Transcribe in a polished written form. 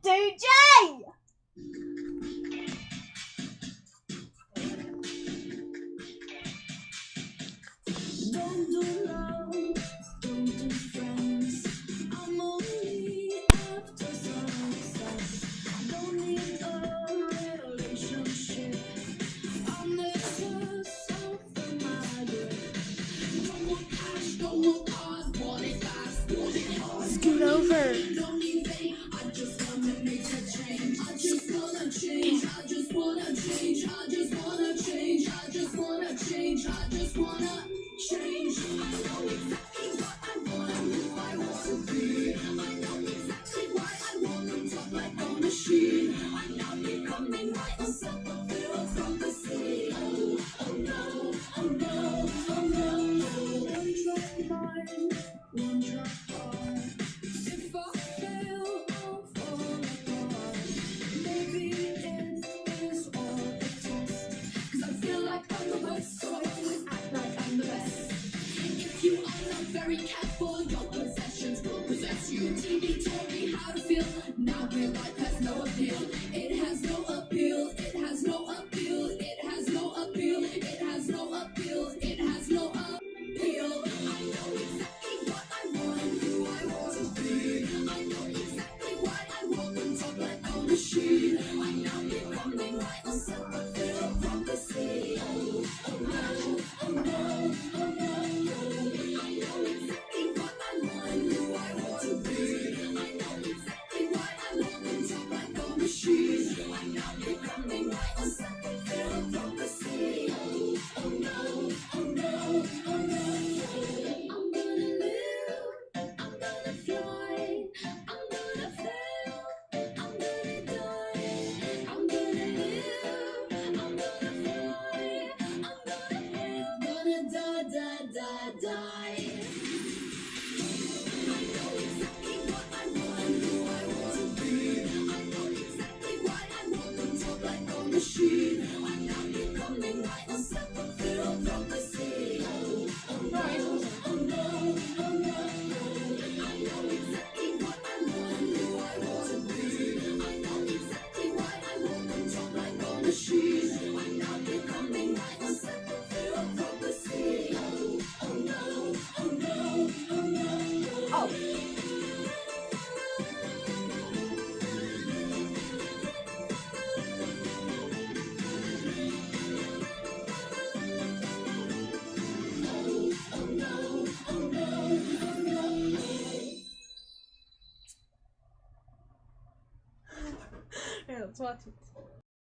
DJ! Don't do love, don't do friends. I'm only after success. Don't need a relationship. I'm there just for my good. No more cash, no more cars. Want it fast, want it hard. Scoot over. Don't need fame, I just wanna make a change. I just wanna change, I just wanna change. I just wanna change, I just wanna change. I just wanna change. I know exactly what I want and who I want to be. I know exactly why I walk on top like a machine. I'm now becoming my own self, a hero from the sea. Oh no, oh no, oh no. One drop mine, one drop heart. If I fail, I'll fall apart. Maybe it is all a test. 'Cause I feel like I'm the worst, so I always act like I'm the best. If you are not very careful, your possessions will possess you. TV told me how to feel. Now real life has no appeal. It has no appeal. It has no appeal. It has no appeal. It has no appeal. It has no appeal. I know exactly what I want and who I want to be. I know exactly why I walk on top like a machine. I'm now becoming my own self, a hero from the sea. Oh no, oh no, oh no. I know exactly what I want and who I want to be. I know exactly why I walk on top like a machine. I'm now becoming my own self, a hero from the sea. Oh no, oh no, oh no. I'm gonna live, I'm gonna fly, I'm gonna fail, I'm gonna die. I'm gonna live, I'm gonna fly, I'm gonna fail, gonna die. I know exactly what I want and who I want to be. I know exactly why I walk on top like a machine. I'm now becoming my own self, a hero from the sea. Oh no, oh no, oh no. I know exactly what I want and who I want to be. I know exactly why I walk on top like a machine. I'm now becoming my own self, a hero from the sea. Oh no, oh no, oh no. Oh. Yeah, let's watch it.